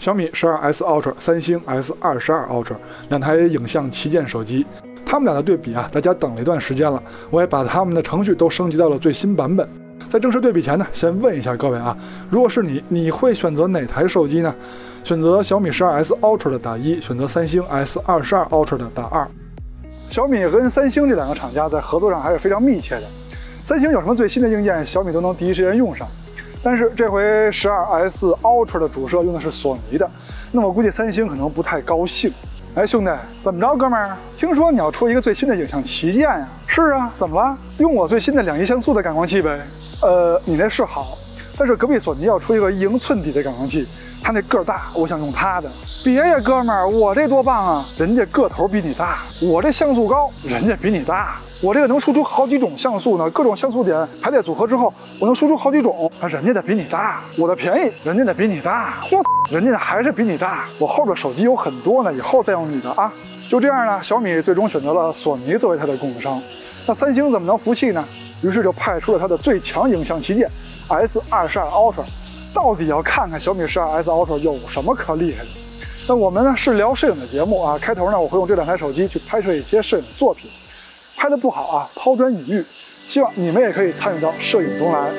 小米12S Ultra、三星 S22 Ultra 两台影像旗舰手机，它们俩的对比啊，大家等了一段时间了，我也把它们的程序都升级到了最新版本。在正式对比前呢，先问一下各位啊，如果是你会选择哪台手机呢？选择小米12S Ultra 的打1，选择三星 S22 Ultra 的打2。小米跟三星这两个厂家在合作上还是非常密切的。三星有什么最新的硬件，小米都能第一时间用上。但是这回12S Ultra 的主摄用的是索尼的，那我估计三星可能不太高兴。哎，兄弟，怎么着，哥们儿？听说你要出一个最新的影像旗舰呀？是啊，怎么了？用我最新的2亿像素的感光器呗。你那是好，但是隔壁索尼要出一个1英寸底的感光器，它那个大，我想用它的。别呀，哥们儿，我这多棒啊！人家个头比你大，我这像素高，人家比你大。我这个能输出好几种像素呢，各种像素点排列组合之后，我能输出好几种。人家的比你大，我的便宜，人家的比你大，人家的还是比你大。我后边手机有很多呢，以后再用你的啊。就这样呢，小米最终选择了索尼作为它的供应商。那三星怎么能服气呢？于是就派出了它的最强影像旗舰 S22 Ultra， 到底要看看小米12S Ultra 有什么可厉害的。那我们呢是聊摄影的节目啊，开头呢我会用这两台手机去拍摄一些摄影作品。拍的不好啊，抛砖引玉，希望你们也可以参与到摄影中来。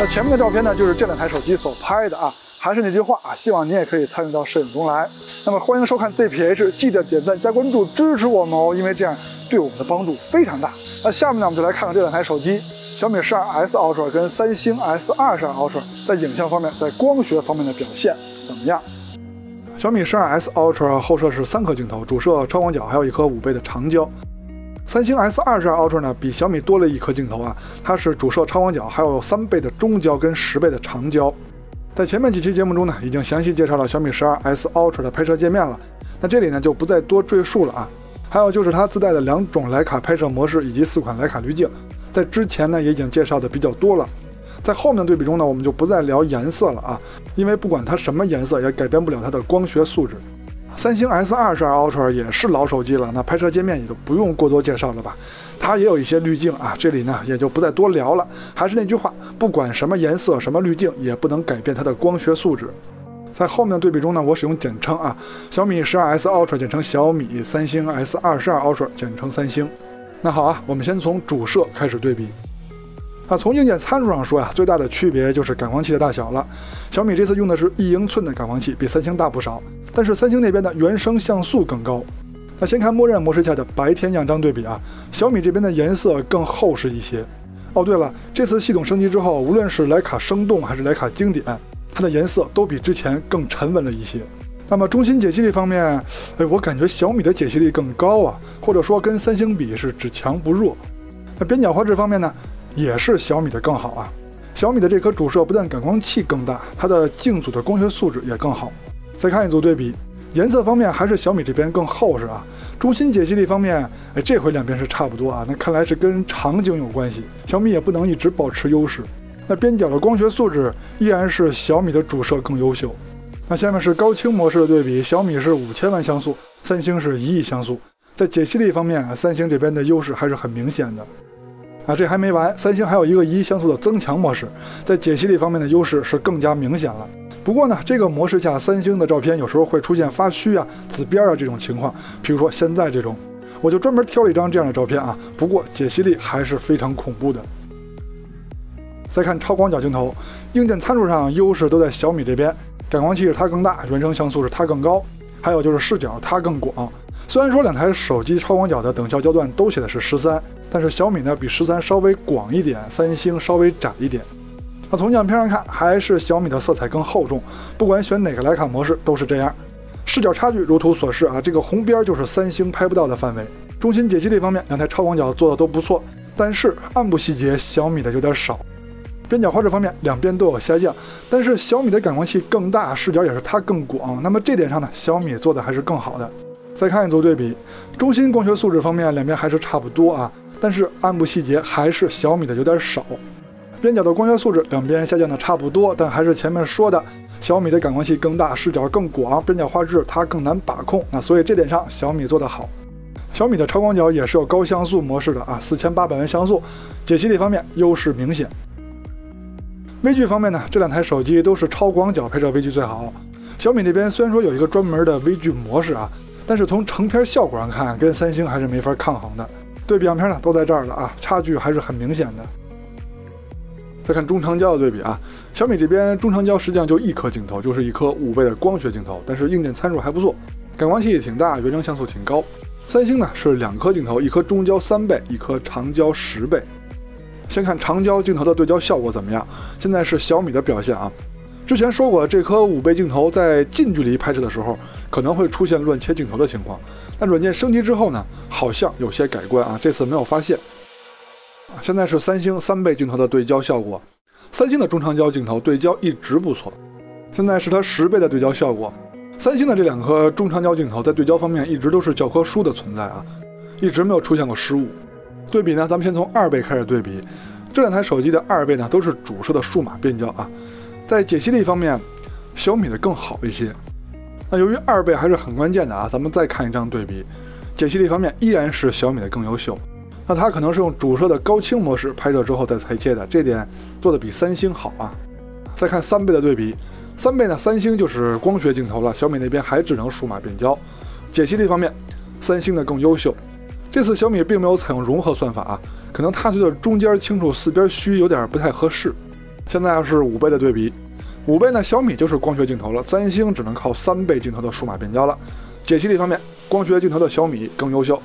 那前面的照片呢，就是这两台手机所拍的啊。还是那句话啊，希望你也可以参与到摄影中来。那么欢迎收看 ZPH， 记得点赞加关注支持我们哦，因为这样对我们的帮助非常大。那下面呢，我们就来看看这两台手机，小米12S Ultra 跟三星 S22 Ultra 在影像方面，在光学方面的表现怎么样？小米12S Ultra 后摄是3颗镜头，主摄、超广角，还有一颗5倍的长焦。三星 S22 Ultra 呢，比小米多了一颗镜头啊，它是主摄、超广角，还有3倍的中焦跟10倍的长焦。在前面几期节目中呢，已经详细介绍了小米12S Ultra 的拍摄界面了，那这里呢就不再多赘述了啊。还有就是它自带的2种徕卡拍摄模式以及4款徕卡滤镜，在之前呢也已经介绍的比较多了。在后面的对比中呢，我们就不再聊颜色了啊，因为不管它什么颜色，也改变不了它的光学素质。三星 S22 Ultra 也是老手机了，那拍摄界面也就不用过多介绍了吧。它也有一些滤镜啊，这里呢也就不再多聊了。还是那句话，不管什么颜色、什么滤镜，也不能改变它的光学素质。在后面的对比中呢，我使用简称啊，小米12S Ultra 简称小米，三星 S22 Ultra 简称三星。那好啊，我们先从主摄开始对比。从硬件参数上说呀，最大的区别就是感光器的大小了。小米这次用的是1英寸的感光器，比三星大不少，但是三星那边的原生像素更高。那先看默认模式下的白天样张对比啊，小米这边的颜色更厚实一些。哦，对了，这次系统升级之后，无论是徕卡生动还是徕卡经典，它的颜色都比之前更沉稳了一些。那么中心解析力方面，我感觉小米的解析力更高啊，或者说跟三星比是只强不弱。那边角画质方面呢，也是小米的更好啊。小米的这颗主摄不但感光器更大，它的镜组的光学素质也更好。再看一组对比，颜色方面还是小米这边更厚实啊。中心解析力方面，这回两边是差不多啊，那看来是跟场景有关系，小米也不能一直保持优势。那边角的光学素质依然是小米的主摄更优秀。那下面是高清模式的对比，小米是5000万像素，三星是1亿像素。在解析力方面啊，三星这边的优势还是很明显的。这还没完，三星还有一个1像素的增强模式，在解析力方面的优势是更加明显了。不过呢，这个模式下三星的照片有时候会出现发虚啊、紫边啊这种情况，比如说现在这种，我就专门挑了一张这样的照片啊。不过解析力还是非常恐怖的。再看超广角镜头，硬件参数上优势都在小米这边，感光器是它更大，原生像素是它更高，还有就是视角它更广。虽然说两台手机超广角的等效焦段都写的是13，但是小米呢比13稍微广一点，三星稍微窄一点。那从样片上看，还是小米的色彩更厚重，不管选哪个徕卡模式都是这样。视角差距如图所示啊，这个红边就是三星拍不到的范围。中心解析力方面，两台超广角做的都不错，但是暗部细节小米的有点少。边角画质方面，两边都有下降，但是小米的感光器更大，视角也是它更广，那么这点上呢，小米做的还是更好的。再看一组对比，中心光学素质方面两边还是差不多啊，但是暗部细节还是小米的有点少。边角的光学素质两边下降的差不多，但还是前面说的，小米的感光器更大，视角更广，边角画质它更难把控，那所以这点上小米做得好。小米的超广角也是有高像素模式的啊，4800万像素，解析力方面优势明显。微距方面呢，这两台手机都是超广角拍摄微距最好。小米那边虽然说有一个专门的微距模式啊，但是从成片效果上看，跟三星还是没法抗衡的。对比样片呢都在这儿了啊，差距还是很明显的。再看中长焦的对比啊，小米这边中长焦实际上就一颗镜头，就是一颗5倍的光学镜头，但是硬件参数还不错，感光器也挺大，原生像素挺高。三星呢是2颗镜头，一颗中焦3倍，一颗长焦10倍。先看长焦镜头的对焦效果怎么样，现在是小米的表现啊。之前说过，这颗5倍镜头在近距离拍摄的时候可能会出现乱切镜头的情况，但软件升级之后呢，好像有些改观啊，这次没有发现。现在是三星3倍镜头的对焦效果，三星的中长焦镜头对焦一直不错，现在是它10倍的对焦效果。三星的这2颗中长焦镜头在对焦方面一直都是教科书的存在啊，一直没有出现过失误。对比呢，咱们先从2倍开始对比，这两台手机的2倍呢都是主摄的数码变焦啊，在解析力方面，小米的更好一些。那由于2倍还是很关键的啊，咱们再看一张对比，解析力方面依然是小米的更优秀。那它可能是用主摄的高清模式拍摄之后再裁切的，这点做的比三星好啊。再看3倍的对比，3倍呢，三星就是光学镜头了，小米那边还只能数码变焦。解析力方面，三星的更优秀。这次小米并没有采用融合算法啊，可能他觉得中间清楚四边虚有点不太合适。现在要是5倍的对比，5倍呢，小米就是光学镜头了，三星只能靠3倍镜头的数码变焦了。解析力方面，光学镜头的小米更优秀。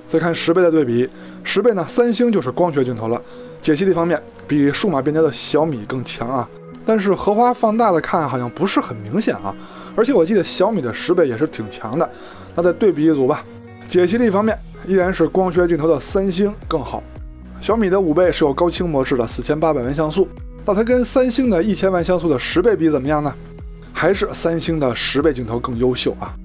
再看10倍的对比，10倍呢，三星就是光学镜头了，解析力方面比数码变焦的小米更强啊。但是荷花放大了看好像不是很明显啊，而且我记得小米的10倍也是挺强的。那再对比一组吧，解析力方面依然是光学镜头的三星更好。小米的5倍是有高清模式的4800万像素，那它跟三星的1000万像素的10倍比怎么样呢？还是三星的10倍镜头更优秀啊。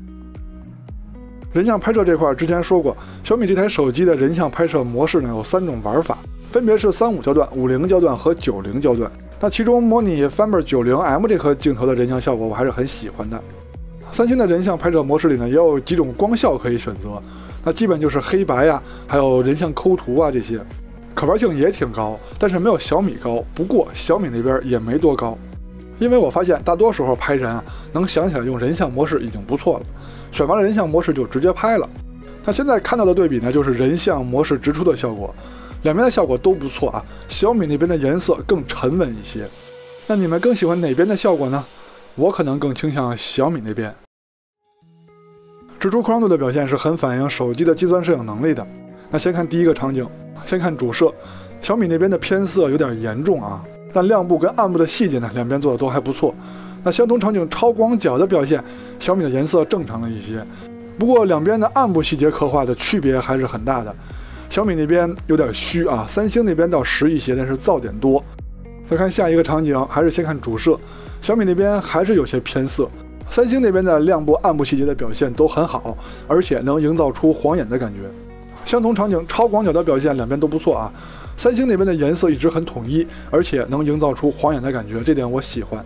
人像拍摄这块之前说过，小米这台手机的人像拍摄模式呢有3种玩法，分别是35焦段、50焦段和90焦段。那其中模拟 Fiber 90M 这颗镜头的人像效果我还是很喜欢的。三星的人像拍摄模式里呢也有几种光效可以选择，那基本就是黑白啊，还有人像抠图啊这些，可玩性也挺高，但是没有小米高。不过小米那边也没多高，因为我发现大多时候拍人啊，能想起来用人像模式已经不错了，选完了人像模式就直接拍了。那现在看到的对比呢，就是人像模式直出的效果，两边的效果都不错啊。小米那边的颜色更沉稳一些，那你们更喜欢哪边的效果呢？我可能更倾向小米那边。直出扩张度的表现是很反映手机的计算摄影能力的。那先看第一个场景，先看主摄，小米那边的偏色有点严重啊，但亮部跟暗部的细节呢，两边做的都还不错。那相同场景超广角的表现，小米的颜色正常了一些，不过两边的暗部细节刻画的区别还是很大的。小米那边有点虚啊，三星那边倒实一些，但是噪点多。再看下一个场景，还是先看主摄，小米那边还是有些偏色，三星那边的亮部暗部细节的表现都很好，而且能营造出晃眼的感觉。相同场景超广角的表现两边都不错啊，三星那边的颜色一直很统一，而且能营造出晃眼的感觉，这点我喜欢。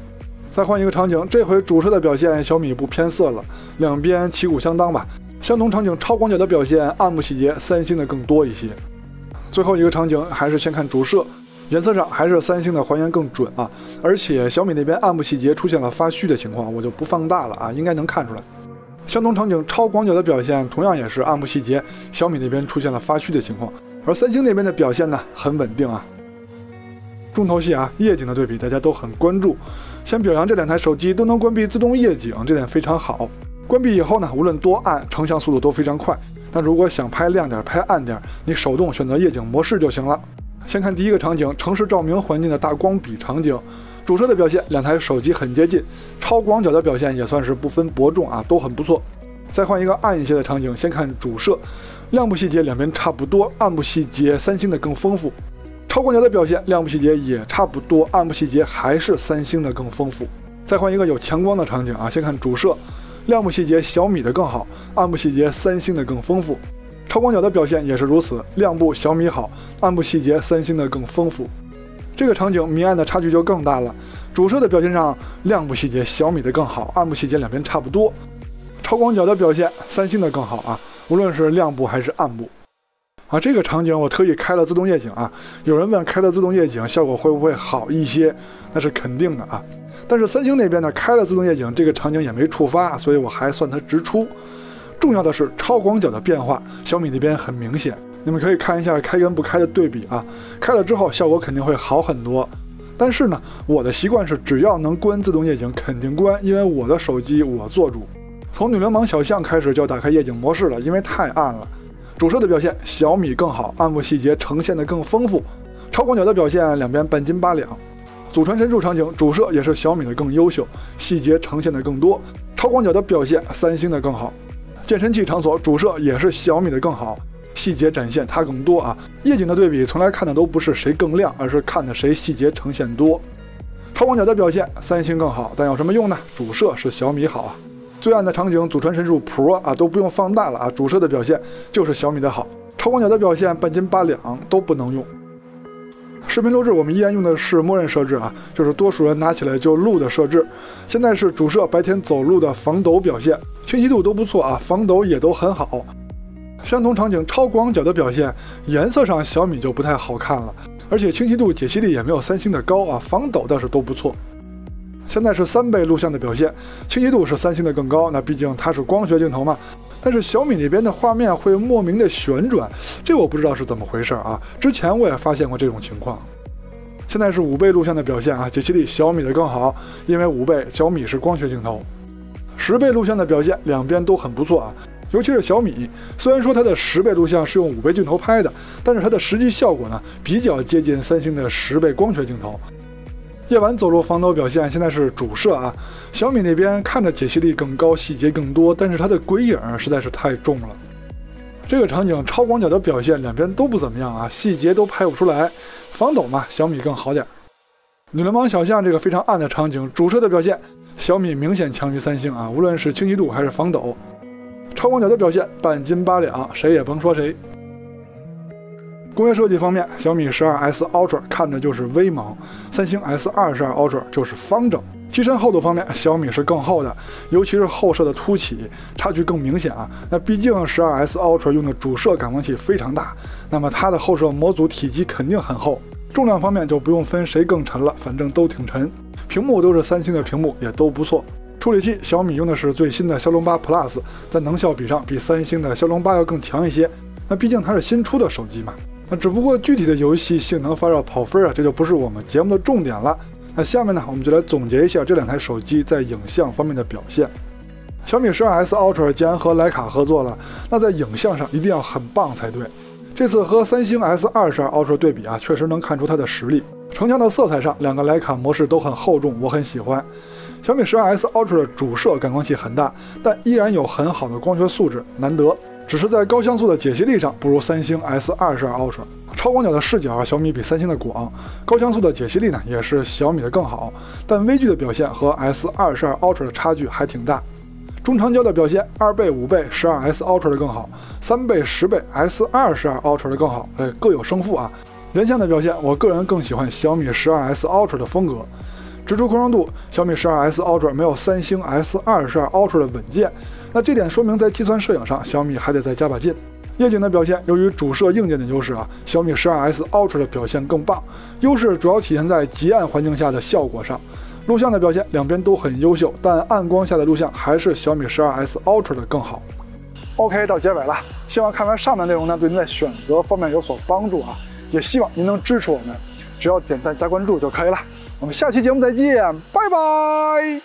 再换一个场景，这回主摄的表现小米不偏色了，两边旗鼓相当吧。相同场景超广角的表现，暗部细节三星的更多一些。最后一个场景还是先看主摄，颜色上还是三星的还原更准啊，而且小米那边暗部细节出现了发虚的情况，我就不放大了啊，应该能看出来。相同场景超广角的表现，同样也是暗部细节，小米那边出现了发虚的情况，而三星那边的表现呢很稳定啊。重头戏啊，夜景的对比大家都很关注。先表扬这两台手机都能关闭自动夜景，这点非常好。关闭以后呢，无论多暗，成像速度都非常快。但如果想拍亮点、拍暗点，你手动选择夜景模式就行了。先看第一个场景，城市照明环境的大光比场景。主摄的表现，两台手机很接近，超广角的表现也算是不分伯仲啊，都很不错。再换一个暗一些的场景，先看主摄，亮部细节两边差不多，暗部细节三星的更丰富。超广角的表现，亮部细节也差不多，暗部细节还是三星的更丰富。再换一个有强光的场景啊，先看主摄，亮部细节小米的更好，暗部细节三星的更丰富。超广角的表现也是如此，亮部小米好，暗部细节三星的更丰富。这个场景明暗的差距就更大了，主摄的表现上，亮部细节小米的更好，暗部细节两边差不多。超广角的表现，三星的更好啊，无论是亮部还是暗部。啊，这个场景我特意开了自动夜景啊，有人问开了自动夜景效果会不会好一些？那是肯定的啊。但是三星那边呢，开了自动夜景，这个场景也没触发，所以我还算它直出。重要的是超广角的变化，小米那边很明显。你们可以看一下开跟不开的对比啊，开了之后效果肯定会好很多。但是呢，我的习惯是只要能关自动夜景肯定关，因为我的手机我做主。从女流氓小象开始就打开夜景模式了，因为太暗了。主摄的表现小米更好，暗部细节呈现的更丰富。超广角的表现两边半斤八两。祖传神助场景主摄也是小米的更优秀，细节呈现的更多。超广角的表现三星的更好。健身器场所主摄也是小米的更好，细节展现它更多啊。夜景的对比从来看的都不是谁更亮，而是看的谁细节呈现多。超广角的表现三星更好，但有什么用呢？主摄是小米好啊。最暗的场景祖传神助 Pro 啊都不用放大了啊，主摄的表现就是小米的好，超广角的表现半斤八两都不能用。视频录制我们依然用的是默认设置啊，就是多数人拿起来就录的设置。现在是主摄白天走路的防抖表现，清晰度都不错啊，防抖也都很好。相同场景超广角的表现，颜色上小米就不太好看了，而且清晰度解析力也没有三星的高啊，防抖倒是都不错。现在是3倍录像的表现，清晰度是三星的更高，那毕竟它是光学镜头嘛。但是小米那边的画面会莫名的旋转，这我不知道是怎么回事啊。之前我也发现过这种情况。现在是5倍录像的表现啊，解析力小米的更好，因为5倍小米是光学镜头。10倍录像的表现两边都很不错啊，尤其是小米，虽然说它的10倍录像是用5倍镜头拍的，但是它的实际效果呢比较接近三星的10倍光学镜头。夜晚走路防抖表现现在是主摄啊，小米那边看着解析力更高，细节更多，但是它的鬼影实在是太重了。这个场景超广角的表现两边都不怎么样啊，细节都拍不出来，防抖嘛小米更好点。女流氓小象这个非常暗的场景，主摄的表现小米明显强于三星啊，无论是清晰度还是防抖。超广角的表现半斤八两，谁也甭说谁。工业设计方面，小米12S Ultra 看着就是威猛，三星 S22 Ultra 就是方正。机身厚度方面，小米是更厚的，尤其是后摄的凸起，差距更明显啊。那毕竟12S Ultra 用的主摄感光器非常大，那么它的后摄模组体积肯定很厚。重量方面就不用分谁更沉了，反正都挺沉。屏幕都是三星的屏幕，也都不错。处理器小米用的是最新的骁龙8 Plus， 在能效比上比三星的骁龙8要更强一些。那毕竟它是新出的手机嘛。那只不过具体的游戏性能发热跑分啊，这就不是我们节目的重点了。那下面呢，我们就来总结一下这两台手机在影像方面的表现。小米12S Ultra 既然和徕卡合作了，那在影像上一定要很棒才对。这次和三星 S22 Ultra 对比啊，确实能看出它的实力。成像的色彩上，两个徕卡模式都很厚重，我很喜欢。小米12S Ultra 的主摄感光器很大，但依然有很好的光学素质，难得。只是在高像素的解析力上不如三星 S22 Ultra， 超广角的视角小米比三星的广，高像素的解析力呢也是小米的更好，但微距的表现和 S22 Ultra 的差距还挺大。中长焦的表现2倍、5倍 12S Ultra 的更好，3倍、10倍 S22 Ultra 的更好，各有胜负啊。人像的表现，我个人更喜欢小米12S Ultra 的风格。直出宽容度，小米 12S Ultra 没有三星 S22 Ultra 的稳健，那这点说明在计算摄影上，小米还得再加把劲。夜景的表现，由于主摄硬件的优势小米 12S Ultra 的表现更棒，优势主要体现在极暗环境下的效果上。录像的表现两边都很优秀，但暗光下的录像还是小米 12S Ultra 的更好。OK， 到结尾了，希望看完上面内容呢，对您在选择方面有所帮助也希望您能支持我们，只要点赞加关注就可以了。我们下期节目再见，拜拜。